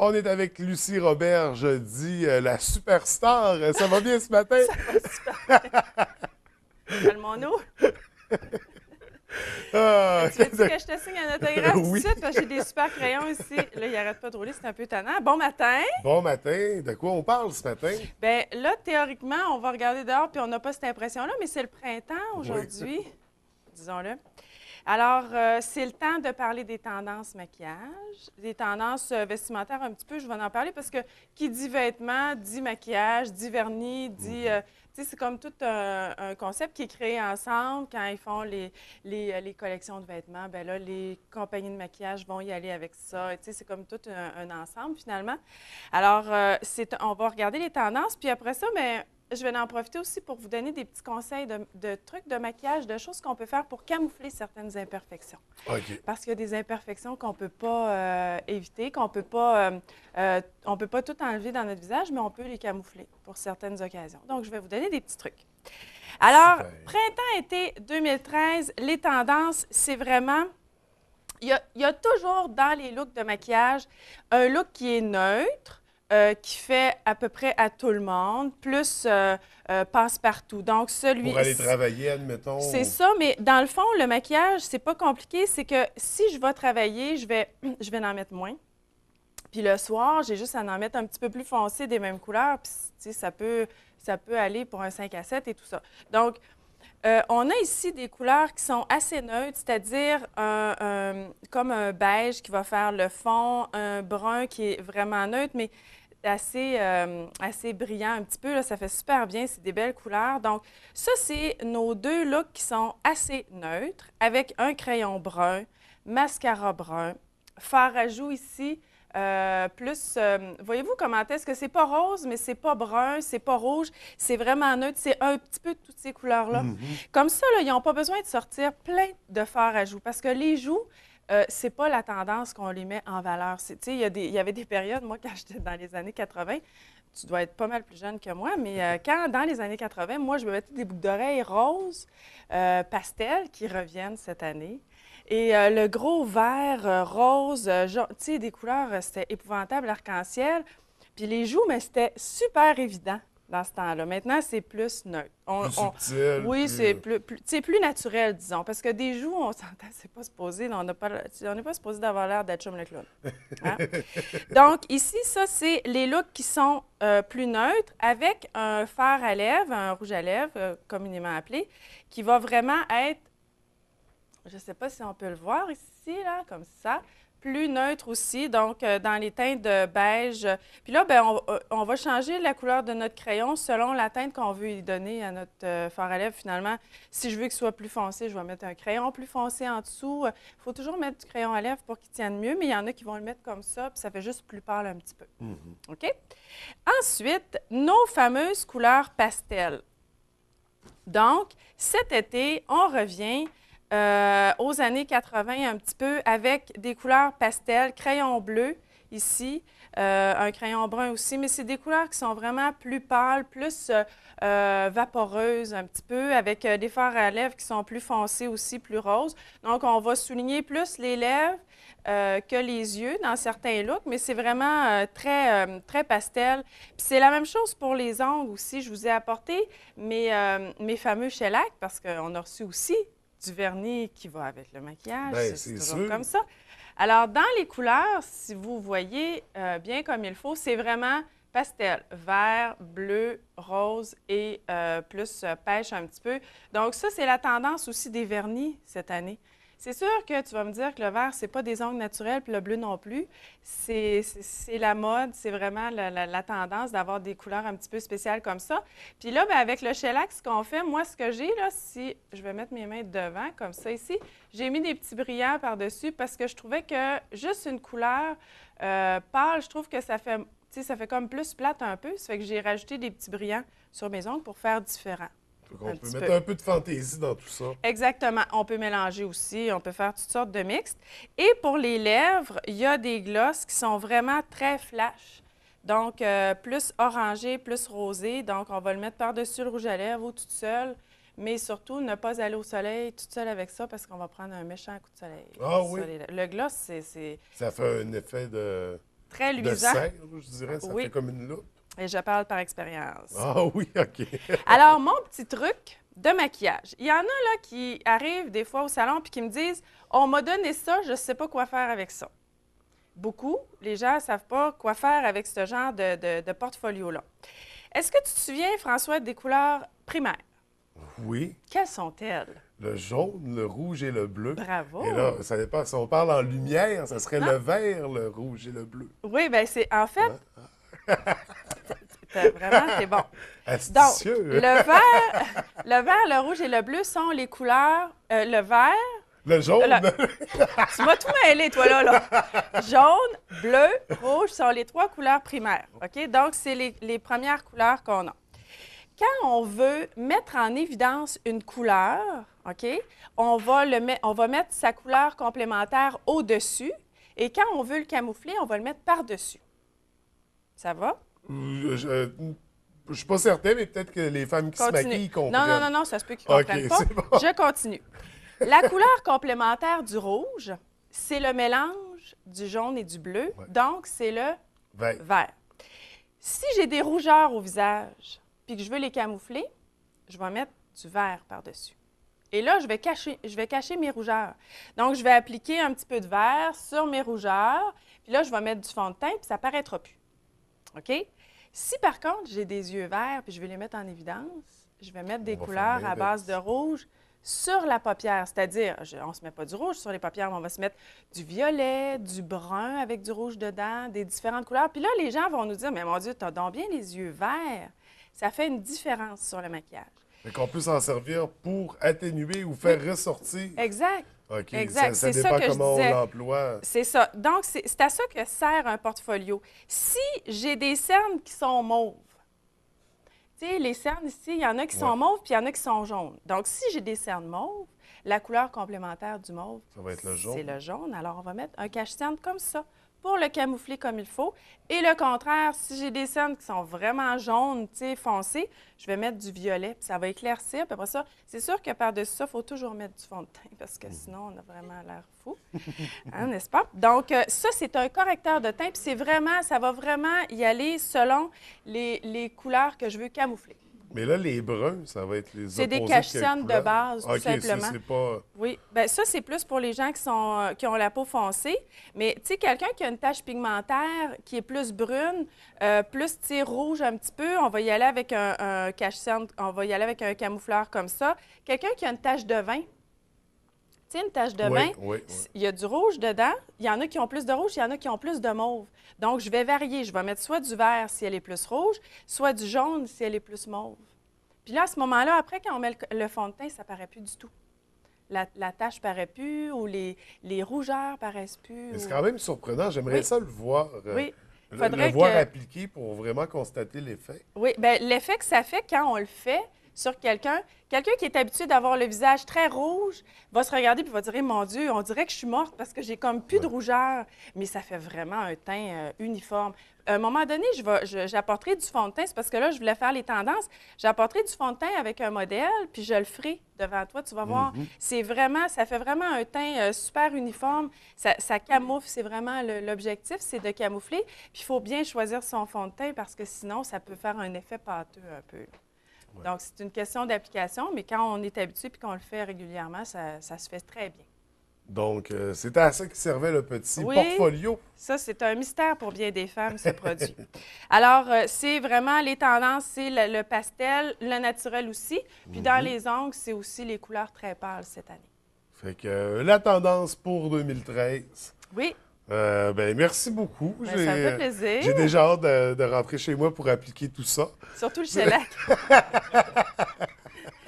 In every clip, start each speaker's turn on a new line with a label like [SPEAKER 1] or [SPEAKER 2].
[SPEAKER 1] On est avec Lucie Roberge, dit la superstar. Ça va bien ce matin?
[SPEAKER 2] Ça va super bien. Calmons-nous.
[SPEAKER 1] Ah,
[SPEAKER 2] Tu veux-tu que je te signe un autographe tout de
[SPEAKER 1] oui.
[SPEAKER 2] suite? Parce que j'ai des super crayons ici. Là, il arrête pas de rouler, c'est un peu tannant. Bon matin!
[SPEAKER 1] Bon matin. De quoi on parle ce matin?
[SPEAKER 2] Bien, là, théoriquement, on va regarder dehors puis on n'a pas cette impression-là, mais c'est le printemps
[SPEAKER 1] Oui.
[SPEAKER 2] aujourd'hui, disons-le. Alors, c'est le temps de parler des tendances maquillage, des tendances vestimentaires un petit peu. Je vais en parler parce que qui dit vêtements, dit maquillage, dit vernis, dit... tu sais, c'est comme tout un concept qui est créé ensemble. Quand ils font les collections de vêtements, bien là, les compagnies de maquillage vont y aller avec ça. Tu sais, c'est comme tout un ensemble, finalement. Alors, on va regarder les tendances, puis après ça, bien, je vais en profiter aussi pour vous donner des petits conseils de trucs de maquillage, de choses qu'on peut faire pour camoufler certaines imperfections.
[SPEAKER 1] OK.
[SPEAKER 2] Parce qu'il y a des imperfections qu'on ne peut pas éviter, on peut pas tout enlever dans notre visage, mais on peut les camoufler pour certaines occasions. Donc, je vais vous donner des petits trucs. Alors,
[SPEAKER 1] Super.
[SPEAKER 2] printemps-été 2013, les tendances, c'est vraiment... Il y a toujours dans les looks de maquillage un look qui est neutre, qui fait à peu près à tout le monde, plus passe-partout. Donc,
[SPEAKER 1] Pour aller travailler, admettons.
[SPEAKER 2] c'est ça, mais dans le fond, le maquillage, c'est pas compliqué. C'est que si je vais travailler, je vais en mettre moins. Puis le soir, j'ai juste à en mettre un petit peu plus foncé des mêmes couleurs. Puis, tu sais, ça peut aller pour un 5 à 7 et tout ça. Donc, on a ici des couleurs qui sont assez neutres, c'est-à-dire comme un beige qui va faire le fond, un brun qui est vraiment neutre, mais assez brillant un petit peu. Là, ça fait super bien, c'est des belles couleurs. Donc, ça, c'est nos deux looks qui sont assez neutres, avec un crayon brun, mascara brun, fard à joues ici. Voyez-vous comment est-ce que c'est pas rose, mais c'est pas brun, c'est pas rouge, c'est vraiment neutre, c'est un petit peu de toutes ces couleurs-là. Comme ça, là, ils n'ont pas besoin de sortir plein de fard à joues, parce que les joues, c'est pas la tendance qu'on les met en valeur. Tu sais, il y avait des périodes, moi, quand j'étais dans les années 80, tu dois être pas mal plus jeune que moi, mais quand, dans les années 80, moi, je me mettais des boucles d'oreilles roses, pastel, qui reviennent cette année. Et le gros vert, rose, tu sais, des couleurs, c'était épouvantable, arc-en-ciel. Puis les joues, mais c'était super évident dans ce temps-là. Maintenant, c'est plus neutre.
[SPEAKER 1] Plus subtil,
[SPEAKER 2] Oui, c'est
[SPEAKER 1] plus...
[SPEAKER 2] plus naturel, disons. Parce que des joues, on s'entend, c'est pas supposé, on n'est pas supposé d'avoir l'air d'Hatchum le clown. Hein? Donc, ici, ça, c'est les looks qui sont plus neutres avec un fard à lèvres, un rouge à lèvres, communément appelé, qui va vraiment être, je ne sais pas si on peut le voir ici, là, comme ça, plus neutre aussi, donc dans les teintes de beige. Puis là, ben, on va changer la couleur de notre crayon selon la teinte qu'on veut y donner à notre fard à lèvres. Finalement, si je veux qu'il soit plus foncé, je vais mettre un crayon plus foncé en dessous. Il faut toujours mettre du crayon à lèvres pour qu'il tienne mieux, mais il y en a qui vont le mettre comme ça, puis ça fait juste plus pâle un petit peu. OK? Ensuite, nos fameuses couleurs pastel. Donc, cet été, on revient aux années 80 un petit peu avec des couleurs pastel, crayon bleu ici, un crayon brun aussi, mais c'est des couleurs qui sont vraiment plus pâles, plus vaporeuses un petit peu, avec des fards à lèvres qui sont plus foncés aussi, plus roses. Donc, on va souligner plus les lèvres que les yeux dans certains looks, mais c'est vraiment très pastel. Puis c'est la même chose pour les ongles aussi. Je vous ai apporté mes fameux shellac parce qu'on a reçu aussi du vernis qui va avec le maquillage.
[SPEAKER 1] Ben,
[SPEAKER 2] C'est
[SPEAKER 1] c'est
[SPEAKER 2] toujours
[SPEAKER 1] sûr.
[SPEAKER 2] comme ça. Alors, dans les couleurs, si vous voyez bien comme il faut, c'est vraiment pastel, vert, bleu, rose et plus pêche un petit peu. Donc, ça, c'est la tendance aussi des vernis cette année. C'est sûr que tu vas me dire que le vert, c'est pas des ongles naturels, puis le bleu non plus. C'est la mode, c'est vraiment la tendance d'avoir des couleurs un petit peu spéciales comme ça. Puis là, bien, avec le shellac, ce qu'on fait, moi, ce que j'ai, là, si je vais mettre mes mains devant, comme ça ici, j'ai mis des petits brillants par-dessus parce que je trouvais que juste une couleur pâle, je trouve que ça fait, tu sais, ça fait comme plus plate un peu. Ça fait que j'ai rajouté des petits brillants sur mes ongles pour faire différent.
[SPEAKER 1] On peut mettre un peu de fantaisie dans tout ça.
[SPEAKER 2] Exactement. On peut mélanger aussi, on peut faire toutes sortes de mixtes. Et pour les lèvres, il y a des glosses qui sont vraiment très flash. Donc, plus orangé, plus rosé. Donc, on va le mettre par-dessus le rouge à lèvres ou toute seule. Mais surtout, ne pas aller au soleil toute seule avec ça parce qu'on va prendre un méchant coup de soleil.
[SPEAKER 1] Ah oui?
[SPEAKER 2] Le gloss, c'est...
[SPEAKER 1] Ça fait un effet de...
[SPEAKER 2] très
[SPEAKER 1] De
[SPEAKER 2] luisant.
[SPEAKER 1] cère, je dirais, ça
[SPEAKER 2] Oui.
[SPEAKER 1] fait comme une loupe.
[SPEAKER 2] Et je parle par expérience.
[SPEAKER 1] Ah oui, OK.
[SPEAKER 2] Alors, mon petit truc de maquillage. Il y en a là qui arrivent des fois au salon puis qui me disent « On m'a donné ça, je ne sais pas quoi faire avec ça. » Beaucoup, les gens ne savent pas quoi faire avec ce genre de portfolio-là. Est-ce que tu te souviens, François, des couleurs primaires?
[SPEAKER 1] Oui,
[SPEAKER 2] Quelles sont-elles?
[SPEAKER 1] le jaune, le rouge et le bleu.
[SPEAKER 2] Bravo!
[SPEAKER 1] Et là, ça dépend. Si on parle en lumière, ça serait
[SPEAKER 2] Non.
[SPEAKER 1] le vert, le rouge et le bleu.
[SPEAKER 2] Oui, bien, c'est en fait,
[SPEAKER 1] Hein?
[SPEAKER 2] vraiment, c'est bon. Donc,
[SPEAKER 1] Astucieux.
[SPEAKER 2] le vert, le rouge et le bleu sont les couleurs, le vert,
[SPEAKER 1] Le jaune.
[SPEAKER 2] tu m'as tout mêlé, toi, là. Jaune, bleu, rouge sont les 3 couleurs primaires, OK? Donc, c'est les premières couleurs qu'on a. Quand on veut mettre en évidence une couleur, OK, on va mettre sa couleur complémentaire au-dessus et quand on veut le camoufler, on va le mettre par-dessus. Ça va?
[SPEAKER 1] Je suis pas certain, mais peut-être que les femmes qui se maquillent comprennent.
[SPEAKER 2] Non, ça se peut qu'ils ne
[SPEAKER 1] OK,
[SPEAKER 2] comprennent pas.
[SPEAKER 1] c'est bon.
[SPEAKER 2] Je continue. La couleur complémentaire du rouge, c'est le mélange du jaune et du bleu,
[SPEAKER 1] Ouais.
[SPEAKER 2] donc c'est le
[SPEAKER 1] Vert.
[SPEAKER 2] vert. Si j'ai des rougeurs au visage puis que je veux les camoufler, je vais mettre du vert par-dessus. Et là, je vais cacher mes rougeurs. Donc, je vais appliquer un petit peu de vert sur mes rougeurs, puis là, je vais mettre du fond de teint, puis ça ne paraîtra plus. OK? Si, par contre, j'ai des yeux verts, puis je vais les mettre en évidence, je vais mettre des
[SPEAKER 1] On va
[SPEAKER 2] couleurs
[SPEAKER 1] faire
[SPEAKER 2] à base de
[SPEAKER 1] l'inverse.
[SPEAKER 2] rouge sur la paupière. C'est-à-dire, on ne se met pas du rouge sur les paupières, mais on va se mettre du violet, du brun avec du rouge dedans, des différentes couleurs. Puis là, les gens vont nous dire, mais mon Dieu, tu as donc bien les yeux verts. Ça fait une différence sur le maquillage.
[SPEAKER 1] Fait qu'on peut s'en servir pour atténuer ou faire ressortir.
[SPEAKER 2] Exact.
[SPEAKER 1] OK.
[SPEAKER 2] Exact.
[SPEAKER 1] Ça
[SPEAKER 2] C'est ça
[SPEAKER 1] dépend
[SPEAKER 2] que je
[SPEAKER 1] comment on
[SPEAKER 2] disais.
[SPEAKER 1] l'emploie.
[SPEAKER 2] C'est ça. Donc, c'est à ça que sert un portfolio. Si j'ai des cernes qui sont mauves, tu sais, les cernes ici, il y en a qui sont
[SPEAKER 1] Ouais.
[SPEAKER 2] mauves puis il y en a qui sont jaunes. Donc, si j'ai des cernes mauves, la couleur complémentaire du mauve,
[SPEAKER 1] Ça va être le jaune.
[SPEAKER 2] c'est le jaune. Alors, on va mettre un cache-cerne comme ça pour le camoufler comme il faut. Et le contraire, si j'ai des cernes qui sont vraiment jaunes, tu sais, foncées, je vais mettre du violet, puis ça va éclaircir. Puis après ça, c'est sûr que par-dessus ça, il faut toujours mettre du fond de teint parce que sinon, on a vraiment l'air fou. Hein, n'est-ce pas? Donc, ça, c'est un correcteur de teint, puis ça va vraiment y aller selon les couleurs que je veux camoufler.
[SPEAKER 1] Mais là, les bruns, ça va être les
[SPEAKER 2] C'est des
[SPEAKER 1] opposés
[SPEAKER 2] cache-cernes de
[SPEAKER 1] quelle couleur?
[SPEAKER 2] base, tout
[SPEAKER 1] OK,
[SPEAKER 2] simplement.
[SPEAKER 1] ça, c'est pas...
[SPEAKER 2] Oui, bien ça, c'est plus pour les gens qui ont la peau foncée. Mais, tu sais, quelqu'un qui a une tache pigmentaire qui est plus brune, plus, tu sais, rouge un petit peu, on va y aller avec un cache-cerne, on va y aller avec un camoufleur comme ça. Quelqu'un qui a une tache de vin, tu sais, une tache de vin,
[SPEAKER 1] Oui.
[SPEAKER 2] il y a du rouge dedans. Il y en a qui ont plus de rouge, il y en a qui ont plus de mauve. Donc, je vais varier. Je vais mettre soit du vert si elle est plus rouge, soit du jaune si elle est plus mauve. Puis là, à ce moment-là, après, quand on met le fond de teint, ça ne paraît plus du tout. La tache ne paraît plus ou les rougeurs paraissent plus.
[SPEAKER 1] Mais c'est
[SPEAKER 2] ou-
[SPEAKER 1] quand même surprenant. J'aimerais
[SPEAKER 2] Oui.
[SPEAKER 1] ça le voir.
[SPEAKER 2] Oui.
[SPEAKER 1] Le
[SPEAKER 2] Faudrait
[SPEAKER 1] voir
[SPEAKER 2] que-
[SPEAKER 1] appliqué pour vraiment constater l'effet.
[SPEAKER 2] Oui, bien, l'effet que ça fait quand on le fait sur quelqu'un qui est habitué d'avoir le visage très rouge, va se regarder et va dire, mon Dieu, on dirait que je suis morte parce que j'ai comme plus de rougeur. Mais ça fait vraiment un teint uniforme. À un moment donné, j'apporterai du fond de teint, c'est parce que là, je voulais faire les tendances. J'apporterai du fond de teint avec un modèle, puis je le ferai devant toi, tu vas voir. C'est vraiment, ça fait vraiment un teint super uniforme. Ça camoufle, c'est vraiment l'objectif, c'est de camoufler. Puis il faut bien choisir son fond de teint parce que sinon, ça peut faire un effet pâteux un peu.
[SPEAKER 1] Ouais.
[SPEAKER 2] Donc, c'est une question d'application, mais quand on est habitué et qu'on le fait régulièrement, ça se fait très bien.
[SPEAKER 1] Donc, c'était à ça qui servait le petit
[SPEAKER 2] Oui.
[SPEAKER 1] portfolio.
[SPEAKER 2] Ça, c'est un mystère pour bien des femmes, ce produit. Alors, c'est vraiment les tendances, c'est le pastel, le naturel aussi. Puis dans les ongles, c'est aussi les couleurs très pâles cette année.
[SPEAKER 1] Fait que la tendance pour 2013.
[SPEAKER 2] Oui,
[SPEAKER 1] Ben, merci beaucoup.
[SPEAKER 2] ben, ça me fait plaisir.
[SPEAKER 1] J'ai déjà hâte de rentrer chez moi pour appliquer tout ça.
[SPEAKER 2] Surtout le shellac.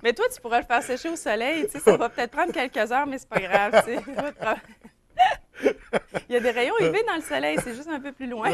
[SPEAKER 2] Mais toi, tu pourras le faire sécher au soleil. Tu sais, ça va peut-être prendre quelques heures, mais c'est pas grave. Tu sais. Il y a des rayons UV dans le soleil, c'est juste un peu plus loin.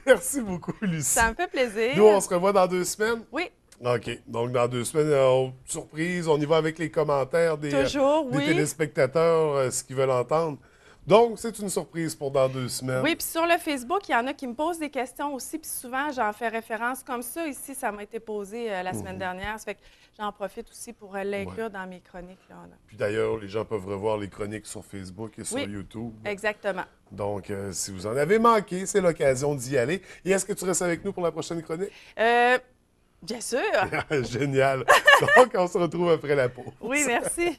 [SPEAKER 1] Merci beaucoup, Lucie.
[SPEAKER 2] Ça me fait plaisir.
[SPEAKER 1] Nous, on se revoit dans 2 semaines.
[SPEAKER 2] Oui,
[SPEAKER 1] OK. Donc, dans 2 semaines, surprise, on y va avec les commentaires des
[SPEAKER 2] toujours,
[SPEAKER 1] des
[SPEAKER 2] oui.
[SPEAKER 1] téléspectateurs, ce qu'ils veulent entendre. Donc, c'est une surprise pour dans 2 semaines.
[SPEAKER 2] Oui, puis sur le Facebook, il y en a qui me posent des questions aussi, puis souvent, j'en fais référence comme ça. Ici, ça m'a été posé la semaine dernière. Ça fait que j'en profite aussi pour l'inclure dans mes chroniques. Là.
[SPEAKER 1] Puis d'ailleurs, les gens peuvent revoir les chroniques sur Facebook et sur YouTube.
[SPEAKER 2] Exactement.
[SPEAKER 1] Donc, si vous en avez manqué, c'est l'occasion d'y aller. Et est-ce que tu restes avec nous pour la prochaine chronique?
[SPEAKER 2] Bien sûr.
[SPEAKER 1] Génial. Donc, on se retrouve après la pause.
[SPEAKER 2] Oui, merci.